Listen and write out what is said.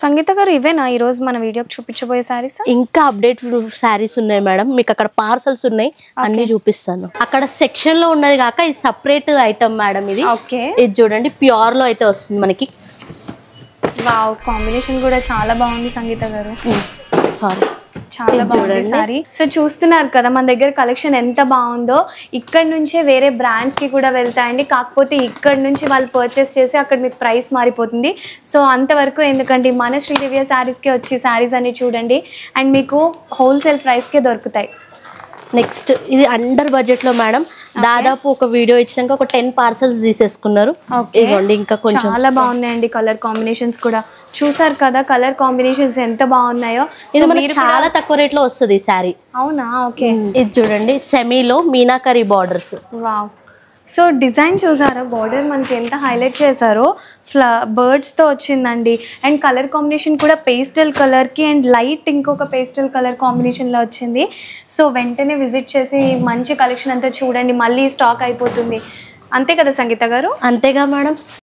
సంగీత గారు ఇవేనా ఈ రోజు మన వీడియోకి చూపించబోయే సారీస్? ఇంకా అప్డేట్ సారీస్ ఉన్నాయి మేడం, మీకు అక్కడ పార్సల్స్ ఉన్నాయి, అన్ని చూపిస్తాను. అక్కడ సెక్షన్ లో ఉన్నది కాక ఇది సపరేట్ ఐటమ్ మేడం. ఇది ఇది చూడండి, ప్యూర్ లో అయితే వస్తుంది మనకి. వావ్, కాంబినేషన్ కూడా చాలా బాగుంది సంగీత గారు. సారీ, చాలా బాగుంది సారీ. సో చూస్తున్నారు కదా మన దగ్గర కలెక్షన్ ఎంత బాగుందో. ఇక్కడ నుంచే వేరే బ్రాండ్స్ కి కూడా వెళ్తాయండి, కాకపోతే ఇక్కడ నుంచి వాళ్ళు పర్చేస్ చేసి అక్కడ మీకు ప్రైస్ మారిపోతుంది. సో అంతవరకు ఎందుకంటే మన శ్రీదివ్య శారీస్కి వచ్చి శారీస్ అన్ని చూడండి అండ్ మీకు హోల్సేల్ ప్రైస్కే దొరుకుతాయి. నెక్స్ట్ ఇది అండర్ బడ్జెట్ లో మేడం, దాదాపు ఒక వీడియో ఇచ్చినాక ఒక 10 పార్సల్స్ తీసేసుకున్నారు. ఇదిగోండి, ఇంకా కొంచెం చాలా బాగున్నాయండి. కలర్ కాంబినేషన్స్ కూడా చూసారు కదా, కలర్ కాంబినేషన్స్ ఎంత బాగున్నాయో. ఇది మనకి చాలా తక్కువ రేట్ లో వస్తుంది ఈ శారీ. అవునా? ఓకే. ఇది చూడండి, సెమీలో meenakari borders. Wow, so design చూసారా, బార్డర్ మనకి ఎంత హైలైట్ చేశారో, బర్డ్స్తో వచ్చిందండి. అండ్ కలర్ కాంబినేషన్ కూడా పేస్టల్ కలర్కి అండ్ లైట్ ఇంకొక పేస్టల్ కలర్ కాంబినేషన్లో వచ్చింది. సో వెంటనే విజిట్ చేసి మంచి కలెక్షన్ అంతా చూడండి, మళ్ళీ స్టాక్ అయిపోతుంది. అంతే కదా సంగీత గారు? అంతేగా మేడం.